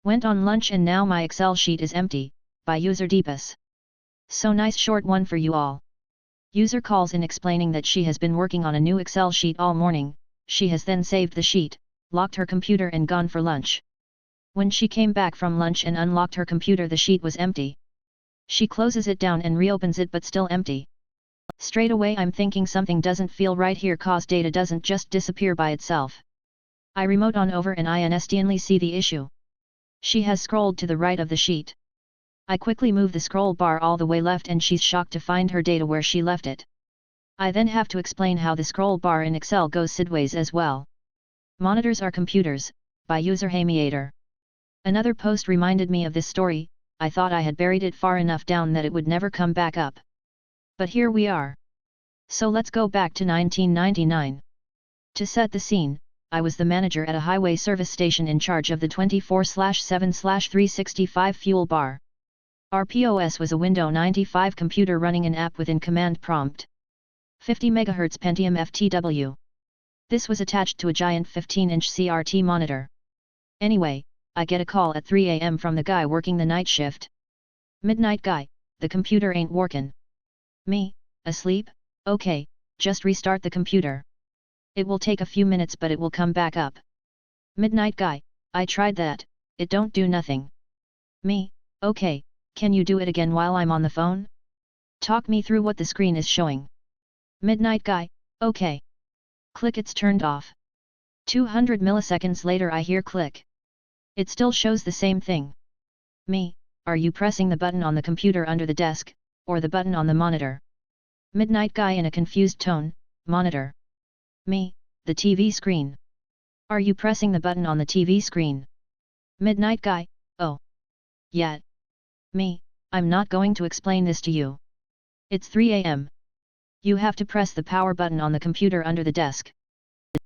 Went on lunch and now my Excel sheet is empty, by user Deepus. So nice short one for you all. User calls in explaining that she has been working on a new Excel sheet all morning, she has then saved the sheet, locked her computer and gone for lunch. When she came back from lunch and unlocked her computer, the sheet was empty. She closes it down and reopens it but still empty. Straight away I'm thinking something doesn't feel right here, cause data doesn't just disappear by itself. I remote on over and I instantly see the issue. She has scrolled to the right of the sheet. I quickly move the scroll bar all the way left and she's shocked to find her data where she left it. I then have to explain how the scroll bar in Excel goes sideways as well. Monitors are computers, by user Hamiator. Another post reminded me of this story. I thought I had buried it far enough down that it would never come back up. But here we are. So let's go back to 1999. To set the scene, I was the manager at a highway service station in charge of the 24/7/365 fuel bar. Our POS was a Windows 95 computer running an app within command prompt. 50 MHz Pentium FTW. This was attached to a giant 15-inch CRT monitor. Anyway, I get a call at 3 AM from the guy working the night shift. Midnight guy, the computer ain't workin'. Me, asleep? Okay, just restart the computer. It will take a few minutes but it will come back up. Midnight guy, I tried that, it don't do nothing. Me, okay, can you do it again while I'm on the phone? Talk me through what the screen is showing. Midnight guy, okay. Click, it's turned off. 200 milliseconds later I hear click. It still shows the same thing. Me, are you pressing the button on the computer under the desk, or the button on the monitor? Midnight guy in a confused tone, monitor. Me, the TV screen. Are you pressing the button on the TV screen? Midnight guy, oh. Yeah. Me, I'm not going to explain this to you. It's 3 AM. You have to press the power button on the computer under the desk.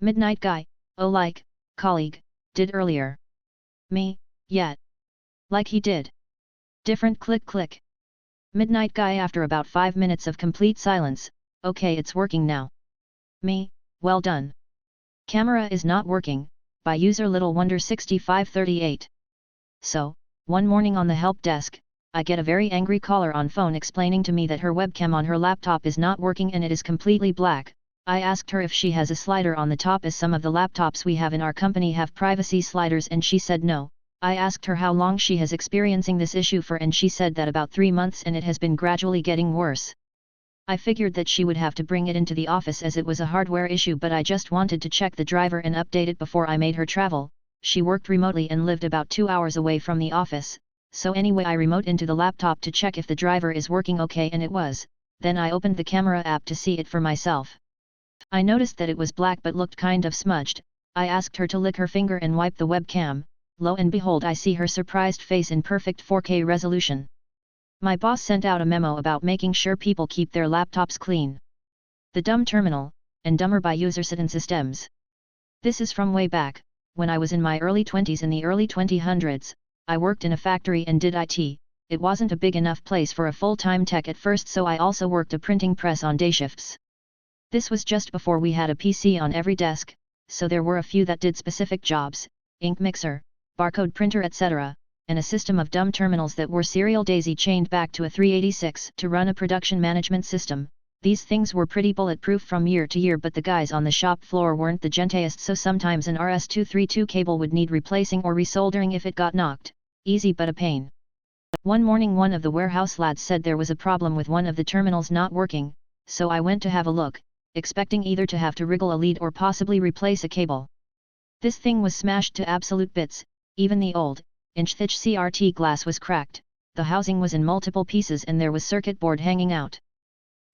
Midnight guy, oh, like, colleague, did earlier. Me, yeah. Like he did. Different click click. Midnight guy after about 5 minutes of complete silence, okay, it's working now. Me, well done. Camera is not working, by user Little Wonder 6538. So, one morning on the help desk, I get a very angry caller on phone explaining to me that her webcam on her laptop is not working and it is completely black. I asked her if she has a slider on the top, as some of the laptops we have in our company have privacy sliders, and she said no. I asked her how long she has experiencing this issue for, and she said that about 3 months and it has been gradually getting worse. I figured that she would have to bring it into the office as it was a hardware issue, but I just wanted to check the driver and update it before I made her travel. She worked remotely and lived about 2 hours away from the office, so anyway I remote into the laptop to check if the driver is working okay, and it was. Then I opened the camera app to see it for myself. I noticed that it was black but looked kind of smudged. I asked her to lick her finger and wipe the webcam. Lo and behold, I see her surprised face in perfect 4K resolution. My boss sent out a memo about making sure people keep their laptops clean. The dumb terminal, and dumber by user citizen systems. This is from way back, when I was in my early 20s. In the early 2000s, I worked in a factory and did IT. It wasn't a big enough place for a full-time tech at first, so I also worked a printing press on day shifts. This was just before we had a PC on every desk, so there were a few that did specific jobs, ink mixer, barcode printer, etc., and a system of dumb terminals that were serial daisy chained back to a 386 to run a production management system. These things were pretty bulletproof from year to year, but the guys on the shop floor weren't the gentaiest, so sometimes an RS-232 cable would need replacing or resoldering if it got knocked. Easy but a pain. One morning one of the warehouse lads said there was a problem with one of the terminals not working, so I went to have a look, expecting either to have to wriggle a lead or possibly replace a cable. This thing was smashed to absolute bits. Even the old, inch-thick CRT glass was cracked, the housing was in multiple pieces and there was circuit board hanging out.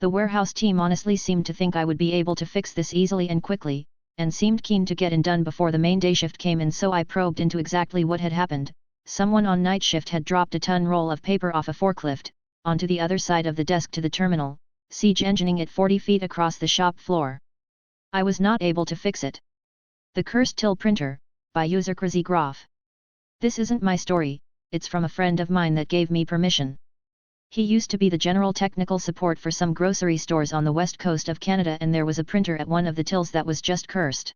The warehouse team honestly seemed to think I would be able to fix this easily and quickly, and seemed keen to get it done before the main day shift came in, so I probed into exactly what had happened. Someone on night shift had dropped a ton roll of paper off a forklift, onto the other side of the desk to the terminal, siege engineing it 40 feet across the shop floor. I was not able to fix it. The Cursed Till Printer, by user Crazy Groff. This isn't my story, it's from a friend of mine that gave me permission. He used to be the general technical support for some grocery stores on the west coast of Canada, and there was a printer at one of the tills that was just cursed.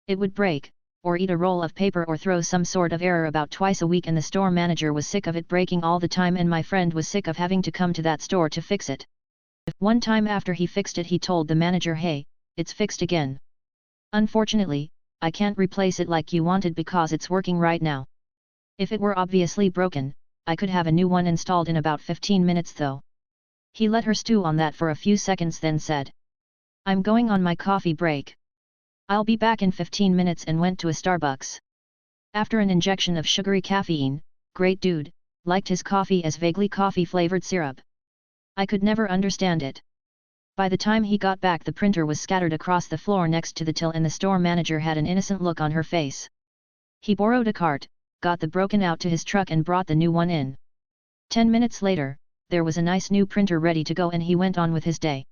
It would break, or eat a roll of paper or throw some sort of error about twice a week, and the store manager was sick of it breaking all the time, and my friend was sick of having to come to that store to fix it. One time after he fixed it, he told the manager, "Hey, it's fixed again. Unfortunately, I can't replace it like you wanted because it's working right now. If it were obviously broken, I could have a new one installed in about 15 minutes though." He let her stew on that for a few seconds, then said, "I'm going on my coffee break. I'll be back in 15 minutes," and went to a Starbucks. After an injection of sugary caffeine, great dude, liked his coffee as vaguely coffee-flavored syrup. I could never understand it. By the time he got back, the printer was scattered across the floor next to the till, and the store manager had an innocent look on her face. He borrowed a cart, got the broken out to his truck, and brought the new one in. 10 minutes later, there was a nice new printer ready to go, and he went on with his day.